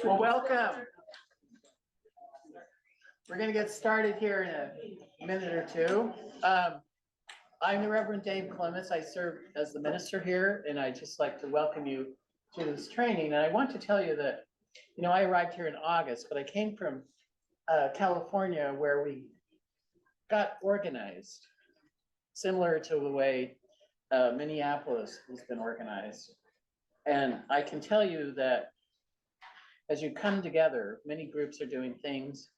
Well, welcome. We're going to get started here in a minute or two. I'm the Reverend Dave Clements. I serve as the minister here, and I'd just like to welcome you to this training. And I want to tell you that, I arrived here in August, but I came from California, where we got organized, similar to the way Minneapolis has been organized. And I can tell you that as you come together, many groups are doing things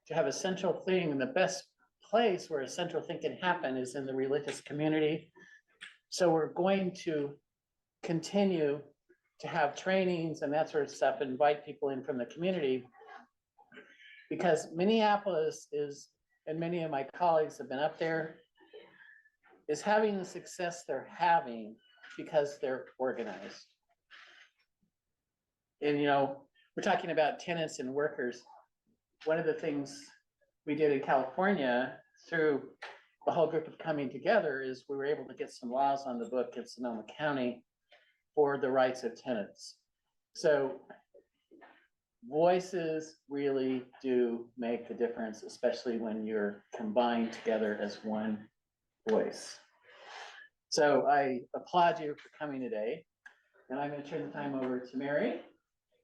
to have a central thing, and the best place where a central thing can happen is in the religious community. So we're going to continue to have trainings and that sort of stuff, invite people in from the community, because Minneapolis is, and many of my colleagues have been up there, is having the success they're having because they're organized. And we're talking about tenants and workers. One of the things we did in California through the whole group of coming together is we were able to get some laws on the book in Sonoma County for the rights of tenants. So voices really do make the difference, especially when you're combined together as one voice. So I applaud you for coming today, and I'm going to turn the time over to Mary,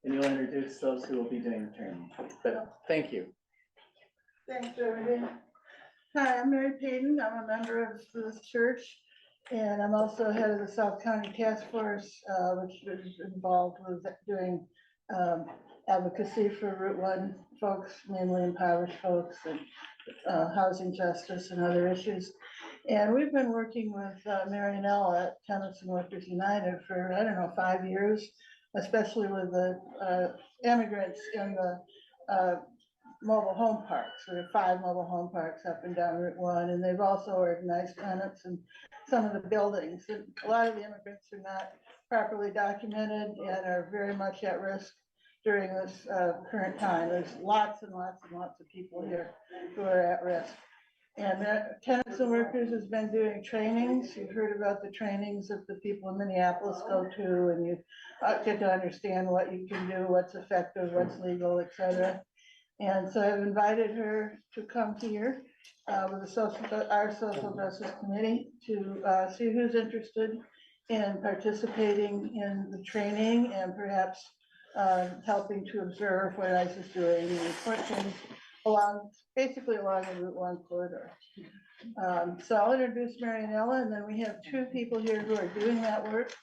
and you'll introduce those who will be doing the training. But thank you. Thanks, everybody. Hi, I'm Mary Payton. I'm a member of this church, and I'm also head of the South County Task Force, which is involved with doing advocacy for Route 1 folks, mainly impoverished folks, and housing justice and other issues. And we've been working with Marianela at Tenants and Workers United for, 5 years, especially with the immigrants in the mobile home parks. We have 5 mobile home parks up and down Route 1, and they've also organized tenants in some of the buildings. And a lot of the immigrants are not properly documented and are very much at risk during this current time. There's lots and lots and lots of people here who are at risk. And Tenants and Workers has been doing trainings. You've heard about the trainings that the people in Minneapolis go to, and you get to understand what you can do, what's effective, what's legal, etc. And so I've invited her to come here with our Social Justice Committee to see who's interested in participating in the training and perhaps helping to observe what ICE is doing and report things basically along the Route 1 corridor. So I'll introduce Marianela, and then we have 2 people here who are doing that work,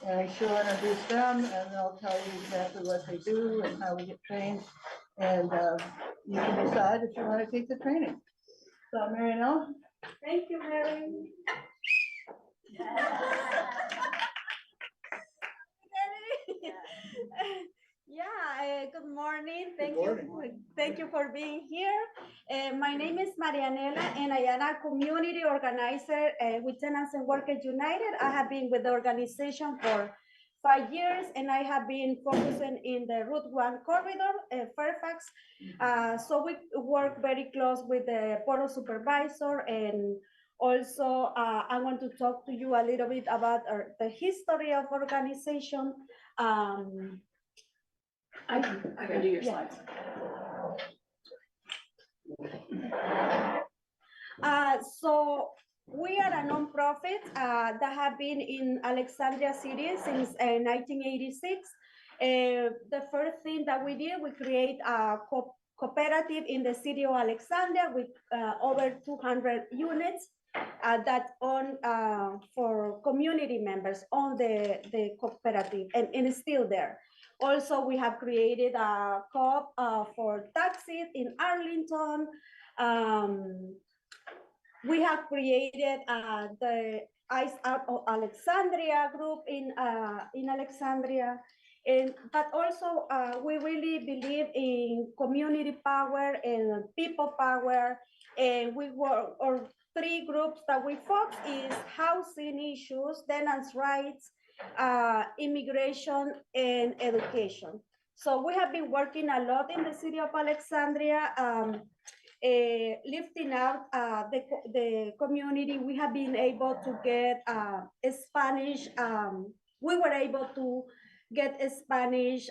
and she'll introduce them, and they'll tell you exactly what they do and how we get trained, and you can decide if you want to take the training. So Marianela. Thank you, Mary. Good morning. Thank you for being here. My name is Marianela, and I am a community organizer with Tenants and Workers United. I have been with the organization for 5 years, and I have been focusing in the Route 1 corridor, Fairfax. So we work very close with the Port Supervisor, and also I want to talk to you a little bit about the history of organization. I can do your slides. So we are a nonprofit that have been in Alexandria City since 1986. The first thing that we did, we create a cooperative in the city of Alexandria with over 200 units that own for community members on the cooperative, and it's still there. Also, we have created a co-op for taxis in Arlington. We have created the ICE Out of Alexandria group in Alexandria. But also, we really believe in community power and people power. And we work, or 3 groups that we focus is housing issues, tenants' rights, immigration, and education. So we have been working a lot in the city of Alexandria, lifting out the community. We have been able to get Spanish. We were able to get Spanish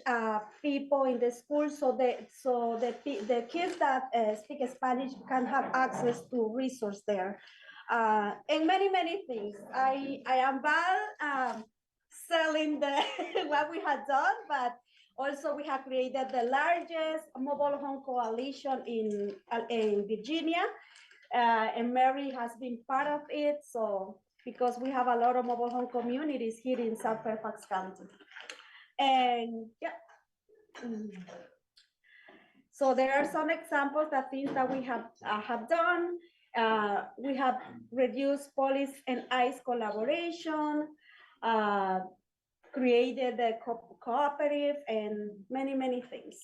people in the school, so the kids that speak Spanish can have access to resource there, and many things. I am bad selling the what we had done, but also we have created the largest mobile home coalition in Virginia, and Mary has been part of it. So because we have a lot of mobile home communities here in South Fairfax County. And yeah. So there are some examples of things that we have done. We have reduced police and ICE collaboration, created the cooperative, and many things.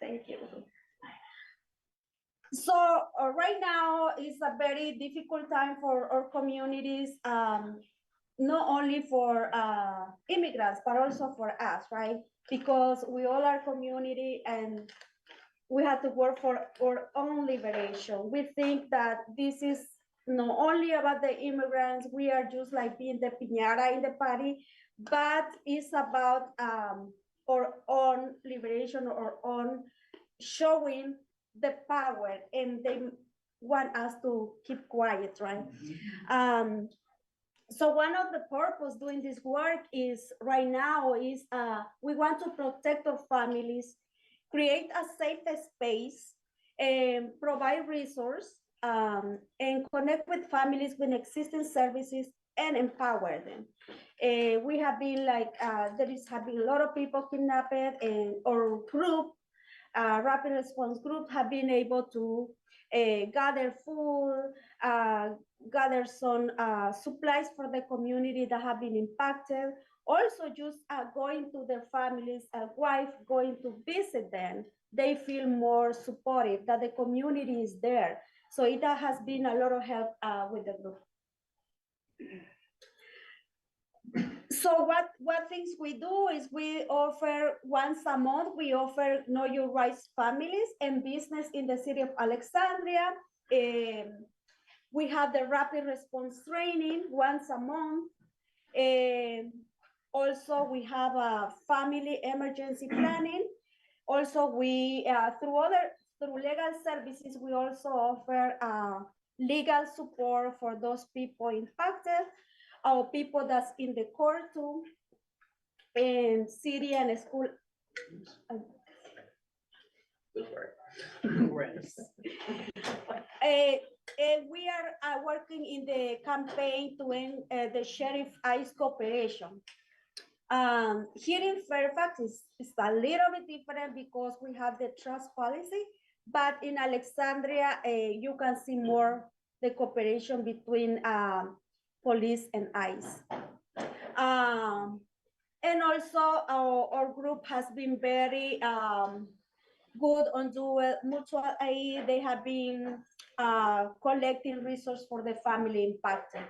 Thank you. So right now is a very difficult time for our communities, not only for immigrants, but also for us, right? Because we all are community and we have to work for our own liberation. We think that this is not only about the immigrants, we are just like being the piñata in the party, but it's about our own liberation, our own showing the power, and they want us to keep quiet, right? So one of the purpose doing this work is right now is we want to protect our families, create a safe space, and provide resource, and connect with families with existing services and empower them. We have been like, have been a lot of people kidnapped, and our group, Rapid Response Group, have been able to gather food, gather some supplies for the community that have been impacted. Also, just going to their families, wife going to visit them, they feel more supportive, that the community is there. So it has been a lot of help with the group. So what things we do is we offer once a month, we offer Know Your Rights families and business in the city of Alexandria. We have the rapid response training once a month. Also, we have a family emergency planning. Also, we through legal services, we also offer legal support for those people impacted, or people that's in the court too, and city and school. And we are working in the campaign to end the sheriff ICE cooperation. Here in Fairfax is a little bit different because we have the trust policy, but in Alexandria, you can see more the cooperation between police and ICE. And also our group has been very good on doing mutual aid. They have been collecting resources for the family impacted.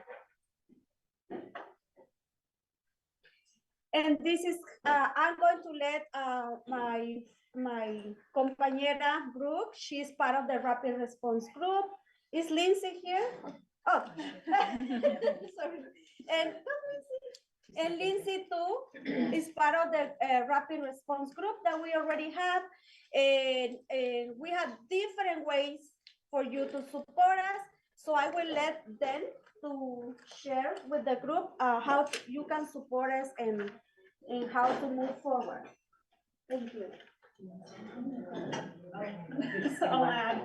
And this is, I'm going to let my compañera Brooke, she's part of the Rapid Response Group. Is Lindsay here? Oh, sorry. And Lindsay too is part of the Rapid Response Group that we already have. And we have different ways for you to support us. So I will let them to share with the group how you can support us and how to move forward. Thank you. I'll add.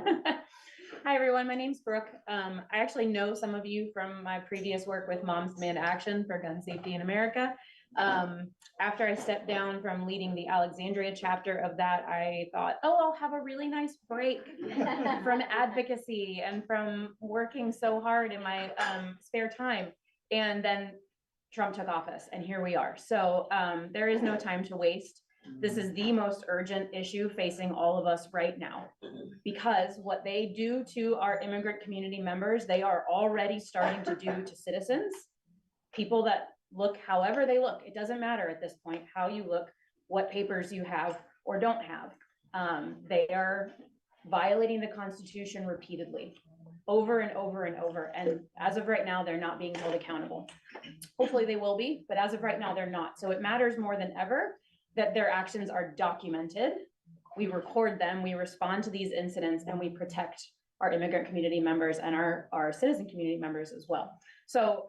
Hi, everyone. My name's Brooke. I actually know some of you from my previous work with Moms Demand Action for Gun Safety in America. After I stepped down from leading the Alexandria chapter of that, I thought, oh, I'll have a really nice break from advocacy and from working so hard in my spare time. And then Trump took office, and here we are. So there is no time to waste. This is the most urgent issue facing all of us right now, because what they do to our immigrant community members, they are already starting to do to citizens, people that look however they look. It doesn't matter at this point how you look, what papers you have or don't have. They are violating the Constitution repeatedly, over and over and over. And as of right now, they're not being held accountable. Hopefully they will be, but as of right now, they're not. So it matters more than ever that their actions are documented. We record them, we respond to these incidents, and we protect our immigrant community members and our citizen community members as well. So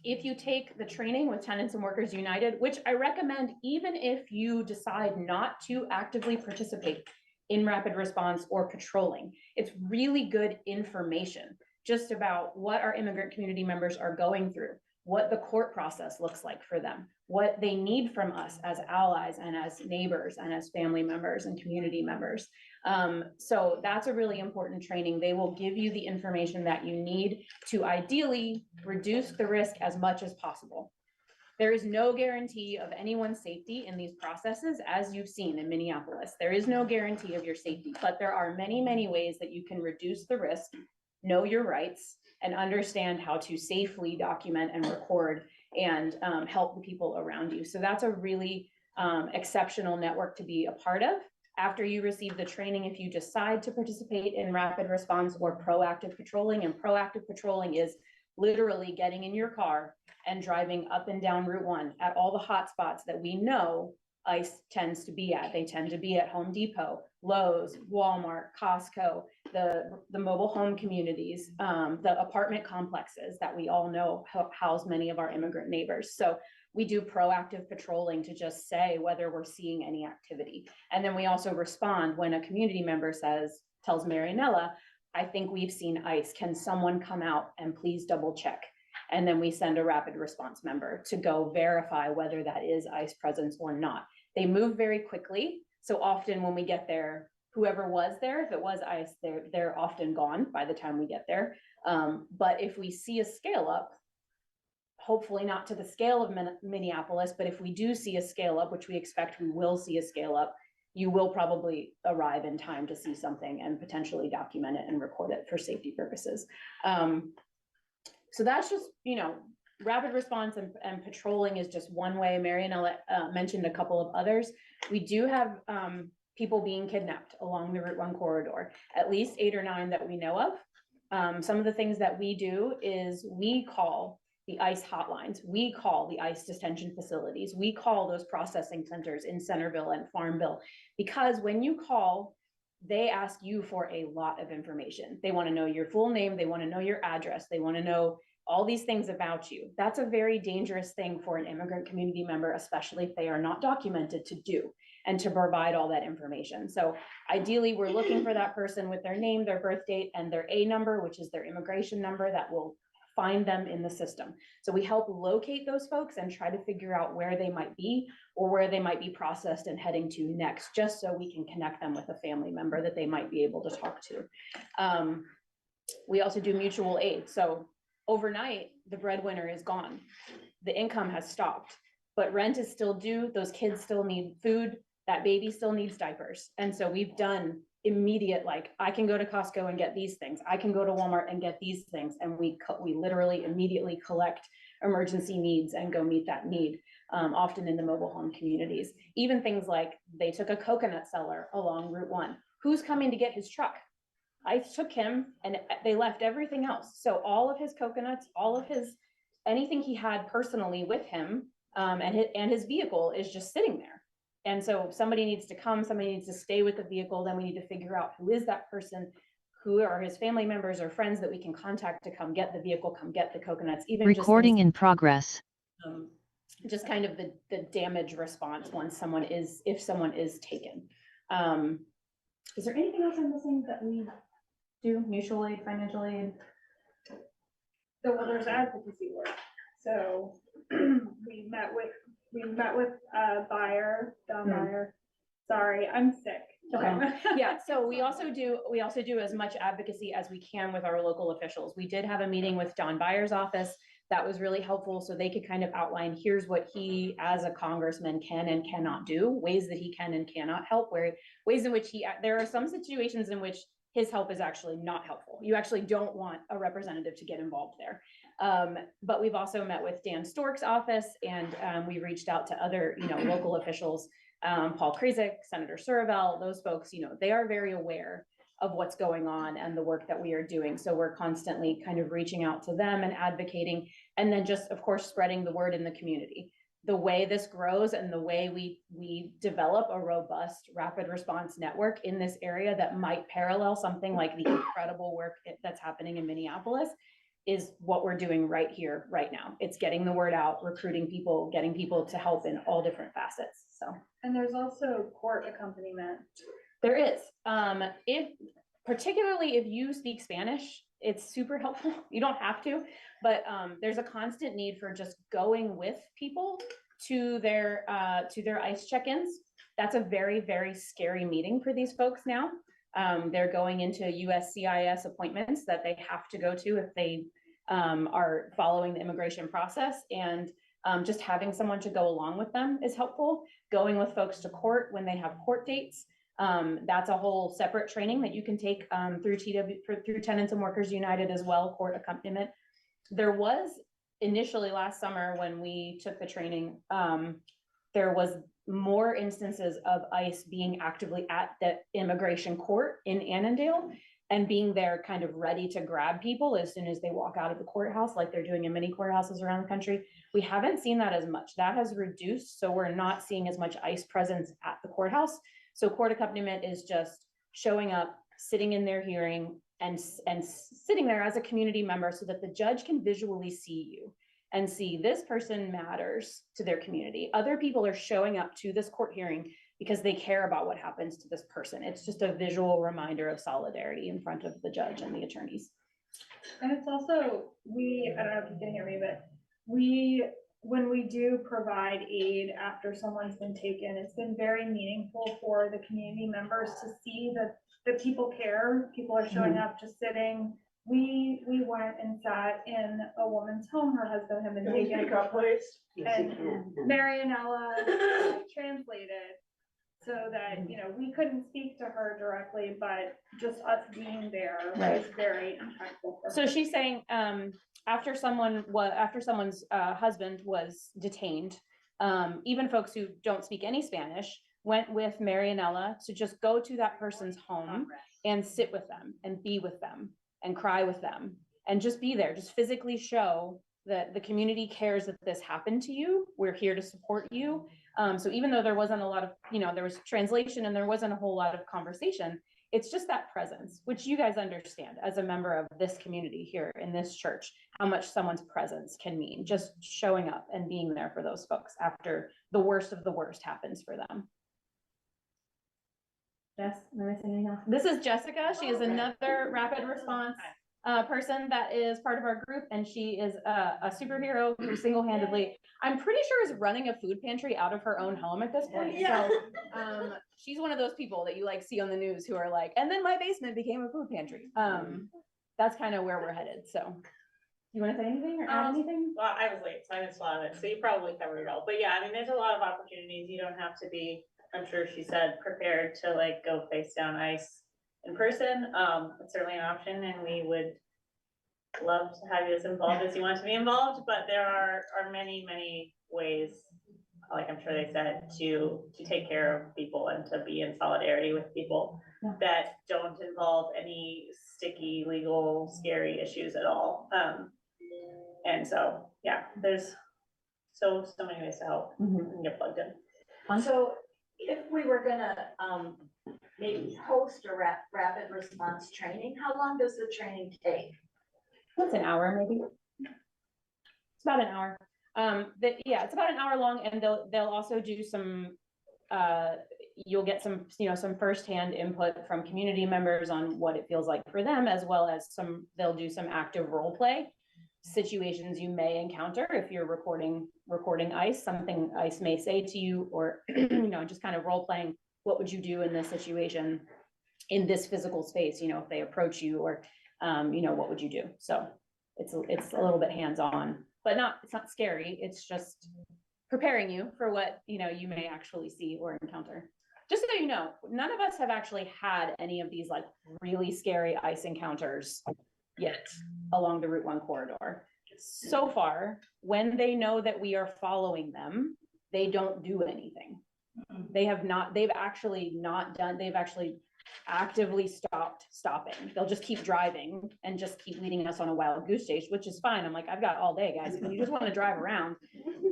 if you take the training with Tenants and Workers United, which I recommend even if you decide not to actively participate in rapid response or patrolling, it's really good information just about what our immigrant community members are going through, what the court process looks like for them, what they need from us as allies and as neighbors and as family members and community members. So that's a really important training. They will give you the information that you need to ideally reduce the risk as much as possible. There is no guarantee of anyone's safety in these processes, as you've seen in Minneapolis. There is no guarantee of your safety, but there are many, many ways that you can reduce the risk, know your rights, and understand how to safely document and record and help the people around you. So that's a really exceptional network to be a part of. After you receive the training, if you decide to participate in rapid response or proactive patrolling, and proactive patrolling is literally getting in your car and driving up and down Route 1 at all the hot spots that we know ICE tends to be at. They tend to be at Home Depot, Lowe's, Walmart, Costco, the mobile home communities, the apartment complexes that we all know house many of our immigrant neighbors. So we do proactive patrolling to just say whether we're seeing any activity. And then we also respond when a community member tells Marianela, I think we've seen ICE. Can someone come out and please double check? And then we send a rapid response member to go verify whether that is ICE presence or not. They move very quickly. So often when we get there, whoever was there, if it was ICE, they're often gone by the time we get there. But if we see a scale up, hopefully not to the scale of Minneapolis, but if we do see a scale up, which we expect we will see a scale up, you will probably arrive in time to see something and potentially document it and record it for safety purposes. So that's just, rapid response and patrolling is just one way. Marianela mentioned a couple of others. We do have people being kidnapped along the Route 1 corridor, at least 8 or 9 that we know of. Some of the things that we do is we call the ICE hotlines. We call the ICE detention facilities. We call those processing centers in Centerville and Farmville, because when you call, they ask you for a lot of information. They want to know your full name. They want to know your address. They want to know all these things about you. That's a very dangerous thing for an immigrant community member, especially if they are not documented, to do and to provide all that information. So ideally, we're looking for that person with their name, their birth date, and their A number, which is their immigration number that will find them in the system. So we help locate those folks and try to figure out where they might be or where they might be processed and heading to next, just so we can connect them with a family member that they might be able to talk to. We also do mutual aid. So overnight, the breadwinner is gone. The income has stopped, but rent is still due. Those kids still need food. That baby still needs diapers. And so we've done immediate, like, I can go to Costco and get these things. I can go to Walmart and get these things. And we literally immediately collect emergency needs and go meet that need, often in the mobile home communities. Even things like they took a coconut seller along Route 1. Who's coming to get his truck? I took him and they left everything else. So all of his coconuts, anything he had personally with him, and his vehicle is just sitting there. And so somebody needs to come, somebody needs to stay with the vehicle. Then we need to figure out who is that person, who are his family members or friends that we can contact to come get the vehicle, come get the coconuts. Even recording in progress. Just kind of the damage response if someone is taken. Is there anything else I'm missing that we do? Mutual aid, financial aid? So well, there's advocacy work. So we met with Buyer, Don Buyer. Sorry, I'm sick. Okay. Yeah. So we also do as much advocacy as we can with our local officials. We did have a meeting with Don Byer's office. That was really helpful. So they could kind of outline, here's what he as a congressman can and cannot do, ways that he can and cannot help, ways in which there are some situations in which his help is actually not helpful. You actually don't want a representative to get involved there. But we've also met with Dan Stork's office, and we reached out to other, local officials, Paul Krzyk, Senator Suravel, those folks, they are very aware of what's going on and the work that we are doing. So we're constantly kind of reaching out to them and advocating, and then just, of course, spreading the word in the community. the way this grows and the way we develop a robust rapid response network in this area that might parallel something like the incredible work that's happening in Minneapolis is what we're doing right here, right now. It's getting the word out, recruiting people, getting people to help in all different facets, so. And there's also court accompaniment. There is, particularly if you speak Spanish, it's super helpful. You don't have to, but there's a constant need for just going with people to their ICE check-ins. That's a very, very scary meeting for these folks now. They're going into USCIS appointments that they have to go to if they are following the immigration process, and just having someone to go along with them is helpful. Going with folks to court when they have court dates. That's a whole separate training that you can take through Tenants and Workers United as well, court accompaniment. There was initially last summer when we took the training, there was more instances of ICE being actively at the immigration court in Annandale and being there kind of ready to grab people as soon as they walk out of the courthouse, like they're doing in many courthouses around the country. We haven't seen that as much. That has reduced, so we're not seeing as much ICE presence at the courthouse. So court accompaniment is just showing up, sitting in their hearing, and sitting there as a community member so that the judge can visually see you and see this person matters to their community. Other people are showing up to this court hearing because they care about what happens to this person. It's just a visual reminder of solidarity in front of the judge and the attorneys. And it's also, I don't know if you can hear me, but when we do provide aid after someone's been taken, it's been very meaningful for the community members to see that people care. People are showing up, just sitting. We went and sat in a woman's home. Her husband had been taken. And Marianela translated so that, you know, we couldn't speak to her directly, but just us being there was very impactful. So she's saying, after someone's husband was detained, even folks who don't speak any Spanish went with Marianela to just go to that person's home and sit with them and be with them and cry with them and just be there, just physically show that the community cares that this happened to you. We're here to support you. So even though there wasn't a lot of, there was translation and there wasn't a whole lot of conversation, it's just that presence, which you guys understand as a member of this community here in this church, how much someone's presence can mean, just showing up and being there for those folks after the worst of the worst happens for them. Yes, am I missing anything else? This is Jessica. She is another rapid response person that is part of our group, and she is a superhero who single-handedly, I'm pretty sure, is running a food pantry out of her own home at this point. Yeah. So she's one of those people that you like see on the news who are like, and then my basement became a food pantry. That's kind of where we're headed. So you want to say anything or add anything? Well, I was late, so I missed a lot of it, so you probably covered it all. But yeah, I mean, there's a lot of opportunities. You don't have to be, I'm sure she said, prepared to like go face down ICE in person. It's certainly an option, and we would love to have you as involved as you want to be involved, but there are many, many ways, like I'm sure they said, to take care of people and to be in solidarity with people that don't involve any sticky, legal, scary issues at all. And so, yeah, there's so many ways to help and get plugged in. So if we were gonna maybe host a rapid response training, how long does the training take? It's an hour, maybe. It's about an hour. It's about an hour long, and they'll also do some. You'll get some firsthand input from community members on what it feels like for them, as well as they'll do some active role play situations you may encounter if you're recording ICE, something ICE may say to you, or just kind of role playing. What would you do in this situation, in this physical space? If they approach you, or what would you do? So it's a little bit hands-on, but it's not scary. It's just preparing you for what you may actually see or encounter. Just so you know, none of us have actually had any of these like really scary ICE encounters yet along the Route 1 corridor. So far, when they know that we are following them, they don't do anything. They've actually actively stopping. They'll just keep driving and just keep leading us on a wild goose chase, which is fine. I'm like, I've got all day, guys. If you just want to drive around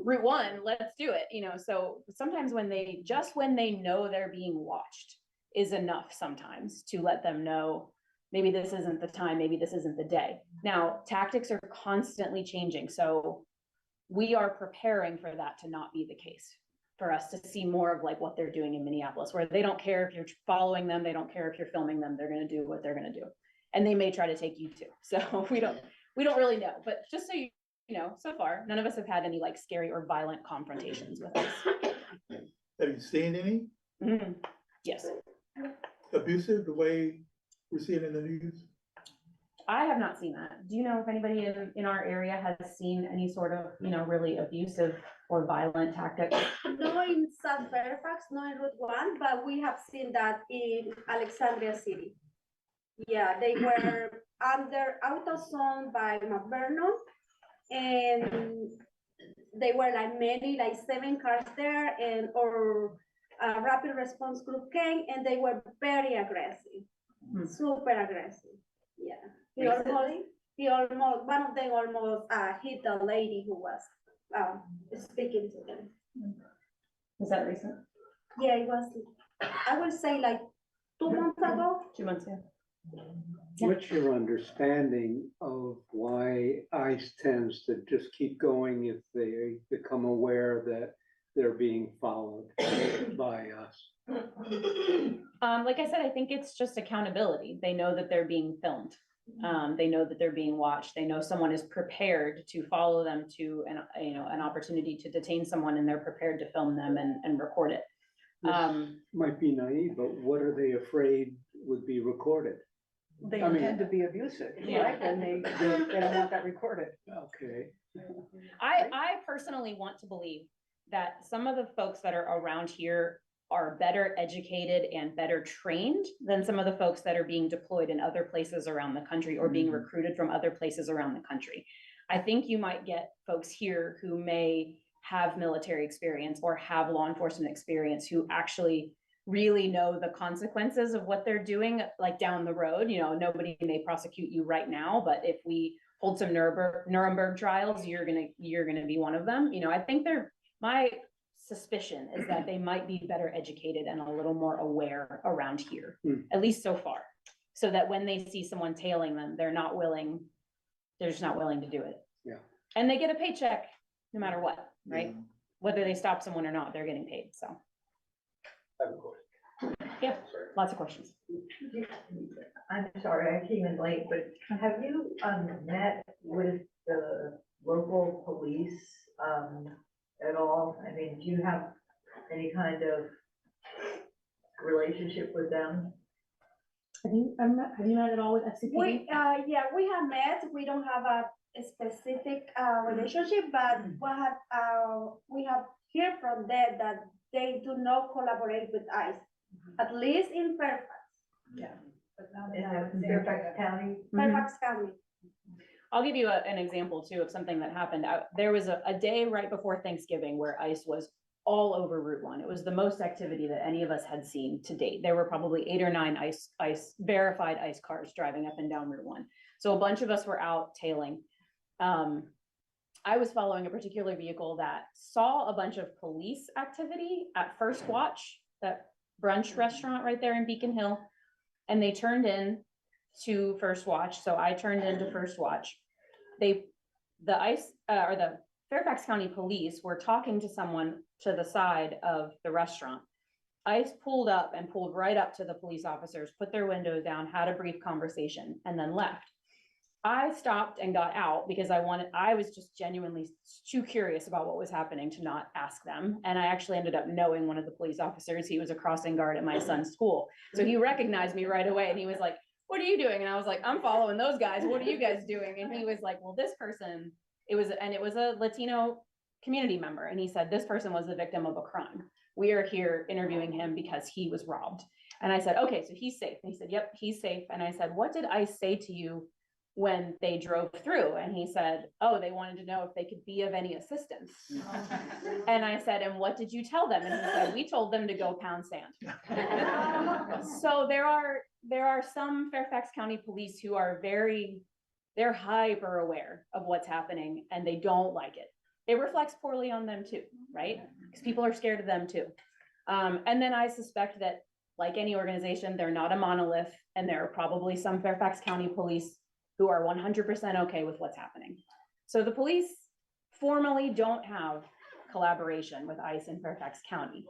Route 1, let's do it. So sometimes when they know they're being watched is enough sometimes to let them know, maybe this isn't the time, maybe this isn't the day. Now, tactics are constantly changing. So we are preparing for that to not be the case, for us to see more of like what they're doing in Minneapolis, where they don't care if you're following them, they don't care if you're filming them, they're going to do what they're going to do. And they may try to take you too. So we don't really know, but just so you know, so far, none of us have had any like scary or violent confrontations with us. Have you seen any Yes. abusive, the way we're seeing in the news? I have not seen that. Do you know if anybody in our area has seen any sort of, really abusive or violent tactics? No in South Fairfax, no in Route 1, but we have seen that in Alexandria City. Yeah, they were under auto zone by Mount Vernon, and they were like 7 cars there, and or a rapid response group came, and they were very aggressive, super aggressive. Yeah. One of them almost hit a lady who was speaking to them. Was that recent? Yeah, it was, I would say like 2 months ago. 2 months ago. What's your understanding of why ICE tends to just keep going if they become aware that they're being followed by us? Like I said, I think it's just accountability. They know that they're being filmed. They know that they're being watched. They know someone is prepared to follow them to an opportunity to detain someone, and they're prepared to film them and record it. Might be naive, but what are they afraid would be recorded? They I mean- intend to be abusive, Yeah. right? And they don't want that recorded. Okay. I personally want to believe that some of the folks that are around here are better educated and better trained than some of the folks that are being deployed in other places around the country or being recruited from other places around the country. I think you might get folks here who may have military experience or have law enforcement experience who actually really know the consequences of what they're doing, like down the road. Nobody may prosecute you right now, but if we hold some Nuremberg trials, you're gonna be one of them. I think my suspicion is that they might be better educated and a little more aware around here, at least so far, so that when they see someone tailing them, they're just not willing to do it. Yeah. And they get a paycheck no matter what, right? Yeah. Whether they stop someone or not, they're getting paid. So I have a question. yeah, lots of questions. I'm sorry, I came in late, but have you met with the local police at all? I mean, do you have any kind of relationship with them? Have you met at all with FCPD? Yeah, we have met. We don't have a specific relationship, but we have heard from them that they do not collaborate with ICE, at least in Fairfax. Yeah. In Fairfax County? Fairfax County. I'll give you an example too of something that happened. There was a day right before Thanksgiving where ICE was all over Route 1. It was the most activity that any of us had seen to date. There were probably 8 or 9 verified ICE cars driving up and down Route 1. So a bunch of us were out tailing. I was following a particular vehicle that saw a bunch of police activity at First Watch, that brunch restaurant right there in Beacon Hill. And they turned in to First Watch. So I turned into First Watch. The Fairfax County Police were talking to someone to the side of the restaurant. ICE pulled up and pulled right up to the police officers, put their windows down, had a brief conversation, and then left. I stopped and got out because I was just genuinely too curious about what was happening to not ask them. And I actually ended up knowing one of the police officers. He was a crossing guard at my son's school. So he recognized me right away and he was like, "What are you doing?" And I was like, "I'm following those guys. What are you guys doing?" And he was like, "Well, this person," it was a Latino community member. And he said, "This person was the victim of a crime. We are here interviewing him because he was robbed." And I said, "Okay, so he's safe." And he said, "Yep, he's safe." And I said, "What did ICE say to you when they drove through, and he said, oh, they wanted to know if they could be of any assistance. And I said, and what did you tell them? And he said, we told them to go pound sand. So there are some Fairfax County police who are they're hyper aware of what's happening, and they don't like it. It reflects poorly on them too, right? Because people are scared of them too. And then I suspect that, like any organization, they're not a monolith, and there are probably some Fairfax County police who are 100% okay with what's happening. So the police formally don't have collaboration with ICE in Fairfax County.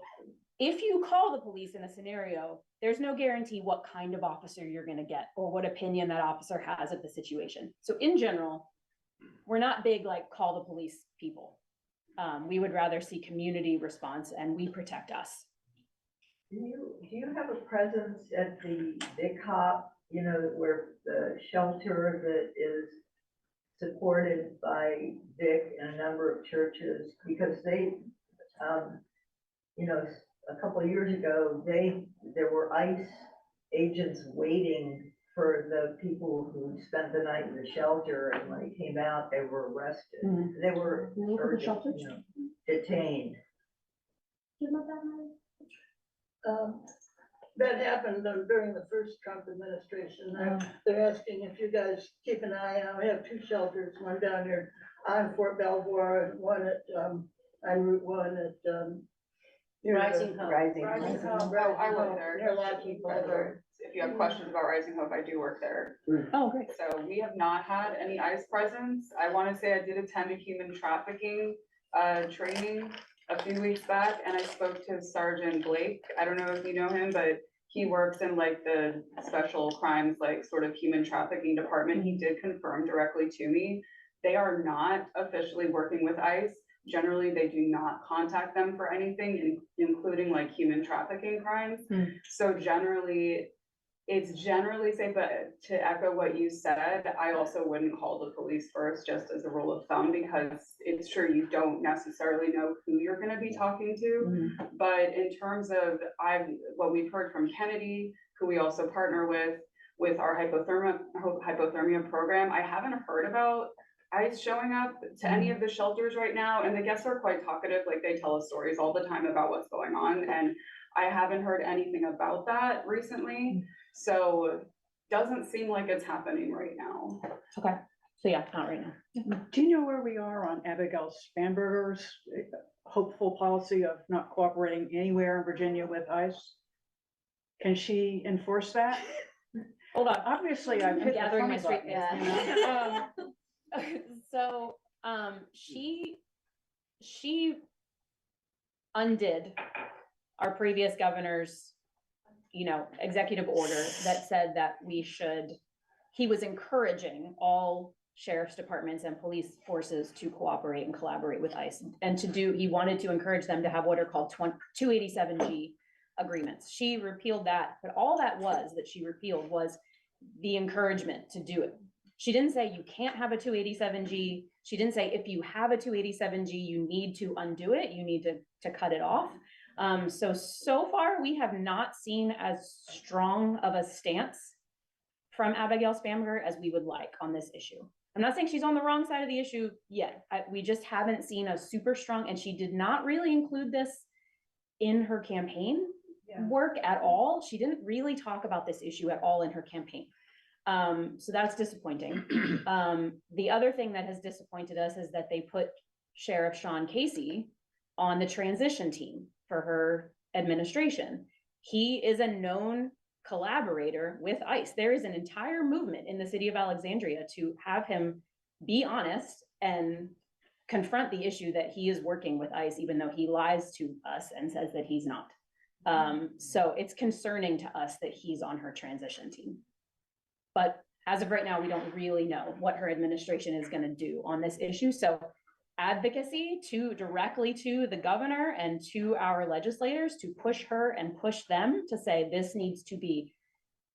If you call the police in a scenario, there's no guarantee what kind of officer you're going to get or what opinion that officer has of the situation. So in general, we're not big like call the police people. We would rather see community response, and we protect us. Do you have a presence at the big hop, you know, where the shelter that is supported by Vic and a number of churches? Because they, you know, a couple of years ago, there were ICE agents waiting for the people who spent the night in the shelter, and when they came out, they were arrested. They were detained. That happened during the first Trump administration. They're asking if you guys keep an eye out. We have two shelters, one down here on Fort Belvoir and one at, on Route 1 at, near the- Rising Hope. Rising. Oh, I work there. Near Lackey Boulevard. If you have questions about Rising Hope, I do work there. Oh, great. So we have not had any ICE presence. I want to say I did attend a human trafficking training a few weeks back, and I spoke to Sergeant Blake. I don't know if you know him, but he works in like the special crimes, like sort of human trafficking department. He did confirm directly to me, they are not officially working with ICE. Generally, they do not contact them for anything, including like human trafficking crimes. So generally, it's generally safe, but to echo what you said, I also wouldn't call the police first, just as a rule of thumb, because it's true, you don't necessarily know who you're gonna be talking to. But in terms of what we've heard from Kennedy, who we also partner with our hypothermia program, I haven't heard about ICE showing up to any of the shelters right now, and the guests are quite talkative, like they tell us stories all the time about what's going on, and I haven't heard anything about that recently. So doesn't seem like it's happening right now. Okay, so yeah, not right now. Do you know where we are on Abigail Spanberger's hopeful policy of not cooperating anywhere in Virginia with ICE? Can she enforce that? Hold on. Obviously, I've I'm hit the gathering my funny straight button. So, she undid our previous governor's, executive order that said that he was encouraging all sheriff's departments and police forces to cooperate and collaborate with ICE, and he wanted to encourage them to have what are called 287G agreements. She repealed that, but all that she repealed was the encouragement to do it. She didn't say you can't have a 287G. She didn't say if you have a 287G, you need to undo it. You need to cut it off. So far, we have not seen as strong of a stance from Abigail Spanberger as we would like on this issue. I'm not saying she's on the wrong side of the issue yet. We just haven't seen a super strong, and she did not really include this in her campaign work at all. She didn't really talk about this issue at all in her campaign. So that's disappointing. The other thing that has disappointed us is that they put Sheriff Sean Casey on the transition team for her administration. He is a known collaborator with ICE. There is an entire movement in the city of Alexandria to have him be honest and confront the issue that he is working with ICE, even though he lies to us and says that he's not. So it's concerning to us that he's on her transition team. But as of right now, we don't really know what her administration is going to do on this issue. So advocacy directly to the governor and to our legislators to push her and push them to say this needs to be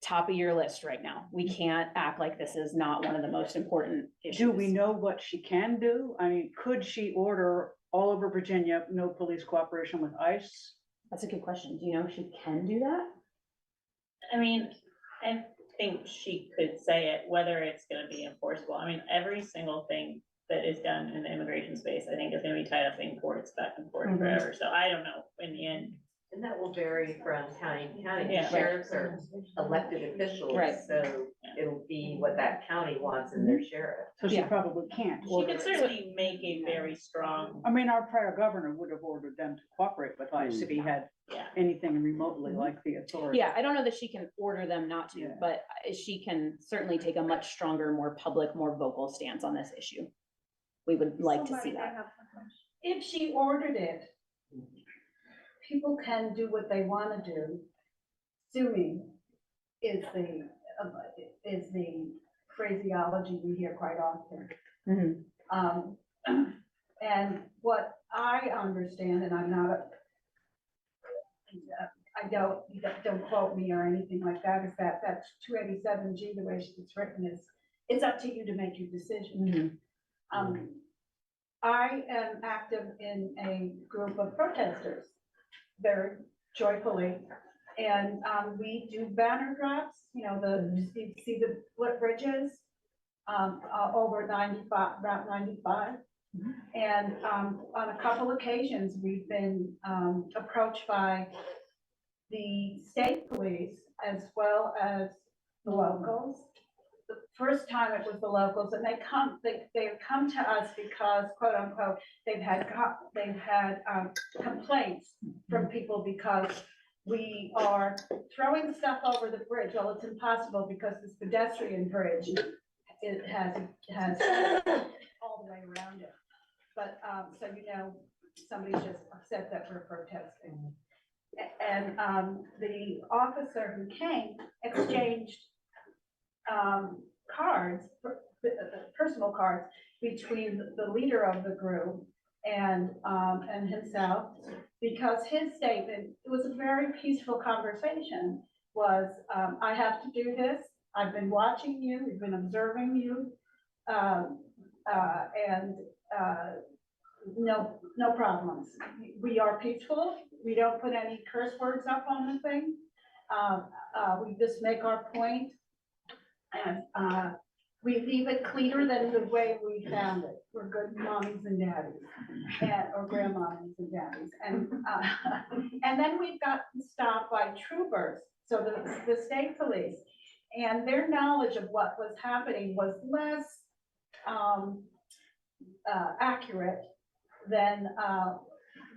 top of your list right now. We can't act like this is not one of the most important issues. Do we know what she can do? I mean, could she order all over Virginia, no police cooperation with ICE? That's a good question. Do you know if she can do that? I mean, and think she could say it, whether it's gonna be enforceable. I mean, every single thing that is done in the immigration space, I think is gonna be tied up in courts back and forth forever. So I don't know in the end. And that will vary from county to county. Yeah. Sheriffs are elected officials, Right. so it'll be what that county wants in their sheriff. So she Yeah. probably can't. She order could it. certainly make a very strong, I mean, our prior governor would have ordered them to cooperate with ICE if he had yeah. anything remotely like the authority. Yeah, I don't know that she can order them not to, Yeah. but she can certainly take a much stronger, more public, more vocal stance on this issue. We would like to Somebody see may that. have some questions. If she ordered it, people can do what they want to do. Suing is the phraseology we hear quite often. Mhm. And what I understand, and I'm not don't quote me or anything like that, is that that's 287G, the way it's written is, it's up to you to make your decision. I am active in a group of protesters, very joyfully, and we do banner drops, you see the split bridges over 95, Route 95. And on a couple occasions, we've been approached by the state police as well as the locals. The first time it was the locals, and they've come to us because, quote unquote, they've had complaints from people because we are throwing stuff over the bridge. Well, it's impossible because this pedestrian bridge, it has all the way around it. But, so somebody's just upset that we're protesting. And the officer who came exchanged cards, personal cards, between the leader of the group and himself, because his statement, it was a very peaceful conversation, was, I have to do this, I've been watching you, we've been observing you, and no problems. We are peaceful, we don't put any curse words up on the thing, we just make our point. And we leave it cleaner than the way we found it. We're good mommies and daddies, or grandmommies and daddies. And then we've gotten stopped by troopers, so the state police, and their knowledge of what was happening was less accurate than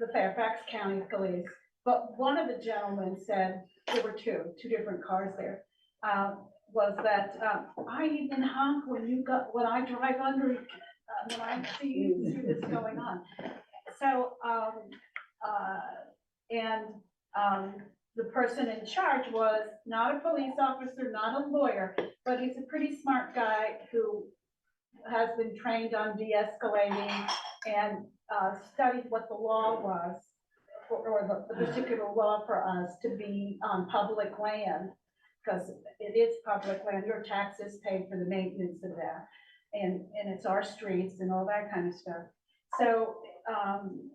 the Fairfax County Police. But one of the gentlemen said, there were two different cars there, was that I even honk when I drive under, when I see this going on. So, the person in charge was not a police officer, not a lawyer, but he's a pretty smart guy who has been trained on de-escalating and studied what the law was, or the particular law for us to be on public land, because it is public land, your taxes pay for the maintenance of that, and it's our streets and all that kind of stuff. So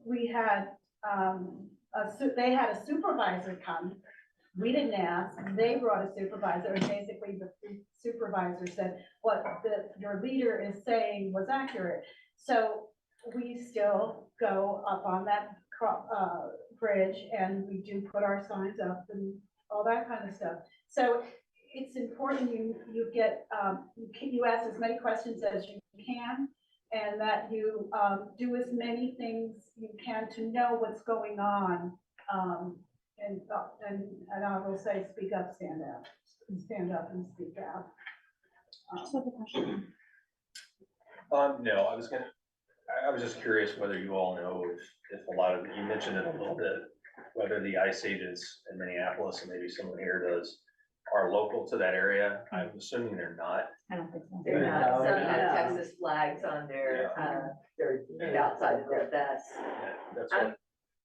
we had they had a supervisor come. We didn't ask, they brought a supervisor, and basically the supervisor said what your leader is saying was accurate. So we still go up on that bridge, and we do put our signs up and all that kind of stuff. So it's important you get you ask as many questions as you can, and that you do as many things you can to know what's going on. And I will say, speak up, stand up and speak out. No, I was just curious whether you all know if a lot of, you mentioned it a little bit, whether the ICE agents in Minneapolis, and maybe someone here does, are local to that area. I'm assuming they're not. I don't think so. They're not, some have Texas flags on their outside of their vests. Yeah, that's what,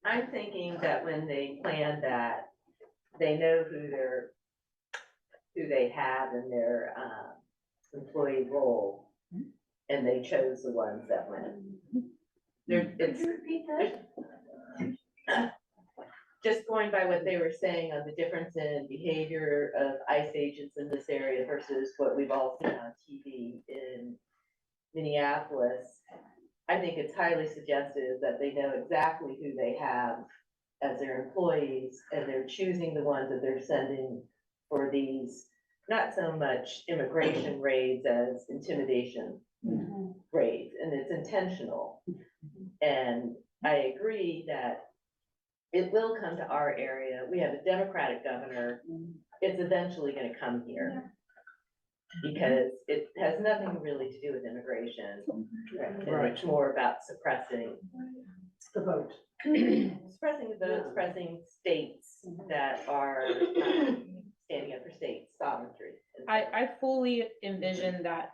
I'm thinking that when they plan that, they know who they have in their employee roll, and they chose the ones that went. Could you repeat that? just going by what they were saying on the difference in behavior of ICE agents in this area versus what we've all seen on TV in Minneapolis, I think it's highly suggestive that they know exactly who they have as their employees, and they're choosing the ones that they're sending for these, not so much immigration raids as intimidation raids, and it's intentional. And I agree that it will come to our area. We have a Democratic governor. It's eventually gonna come here. Because it has nothing really to do with immigration. And it's more about suppressing The vote. suppressing the vote, suppressing states that are standing up for state sovereignty. I fully envision that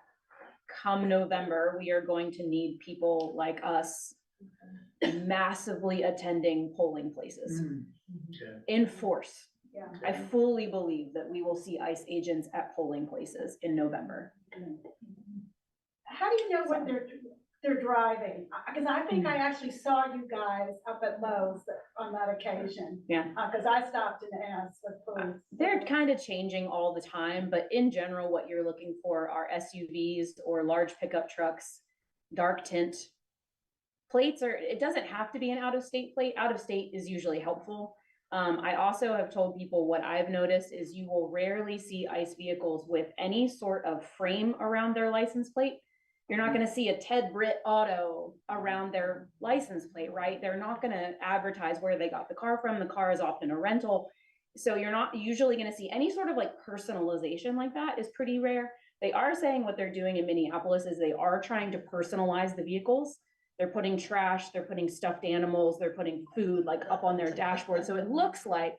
come November, we are going to need people like us massively attending polling places in force. Yeah. I fully believe that we will see ICE agents at polling places in November. How do you know when they're driving? Because I think I actually saw you guys up at Lowe's on that occasion. Yeah. Because I stopped and asked the police. They're kind of changing all the time, but in general, what you're looking for are SUVs or large pickup trucks, dark tint. Plates are, it doesn't have to be an out-of-state plate. Out-of-state is usually helpful. I also have told people what I've noticed is you will rarely see ICE vehicles with any sort of frame around their license plate. You're not gonna see a Ted Britt auto around their license plate, right? They're not gonna advertise where they got the car from. The car is often a rental. So you're not usually gonna see any sort of like personalization like that is pretty rare. They are saying what they're doing in Minneapolis is they are trying to personalize the vehicles. They're putting trash, they're putting stuffed animals, they're putting food like up on their dashboard. So it looks like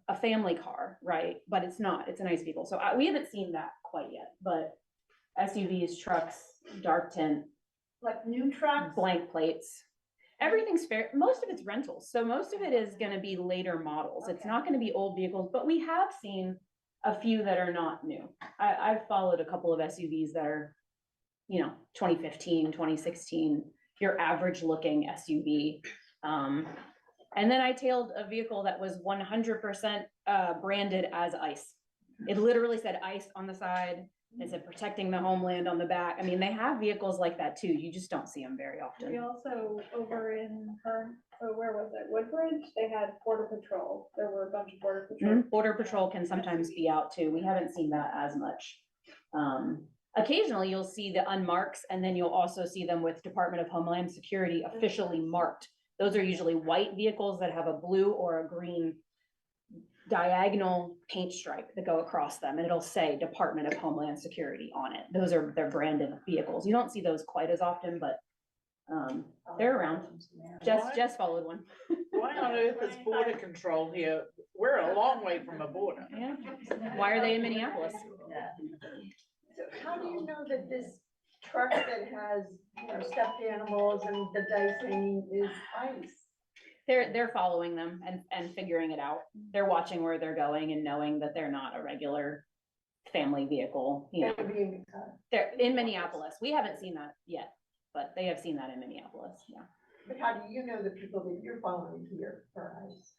a family car, right? But it's not, it's a nice vehicle. So we haven't seen that quite yet, but SUVs, trucks, dark tint. Like new trucks? Blank plates. Everything's fair. Most of it's rentals. So most of it is gonna be later models. It's not gonna be old vehicles, but we have seen a few that are not new. I've followed a couple of SUVs that are, 2015, 2016. Your average looking SUV. And then I tailed a vehicle that was 100% branded as ICE. It literally said ICE on the side. It said protecting the homeland on the back. I mean, they have vehicles like that too. You just don't see them very We often. also, over in, where was it, Woodbridge, they had border patrol, there were a bunch of border patrol. Border Patrol can sometimes be out too. We haven't seen that as much. Occasionally you'll see the unmarks, and then you'll also see them with Department of Homeland Security officially marked. Those are usually white vehicles that have a blue or a green diagonal paint stripe that go across them, and it'll say Department of Homeland Security on it. Those are their branded vehicles. You don't see those quite as often, but they're around. Jess followed one. Why on earth is border control here? We're a long way from a border. Yeah. Why are they in Minneapolis? So how do you know that this truck that has, stuffed animals and the dice hanging is ICE? They're following them and figuring it out. They're watching where they're going and knowing that they're not a regular family vehicle, They're in Minneapolis. We haven't seen that yet, but they have seen that in Minneapolis, yeah. But how do you know the people that you're following here are ICE?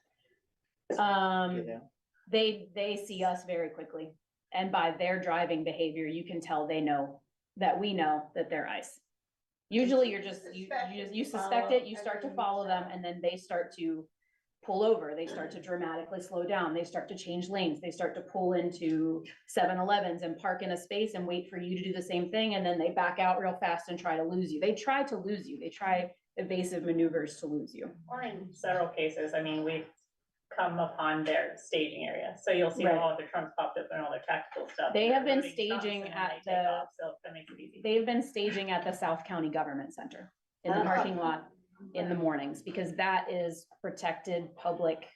They see us very quickly. And by their driving behavior, you can tell they know that we know that they're ICE. Usually you're just, you suspect it, you start to follow them, and then they start to pull over. They start to dramatically slow down. They start to change lanes. They start to pull into 7-Elevens and park in a space and wait for you to do the same thing. And then they back out real fast and try to lose you. They try to lose you. They try evasive maneuvers to lose you. Or in several cases, I mean, we've come upon their staging area. So you'll see Right. all of their trunks popped up and all their tactical stuff. They and have they're been loading stunts, staging and then at they take the- off, so that makes it easy. They've been staging at the South County Government Center in the parking lot in the mornings, because that is protected public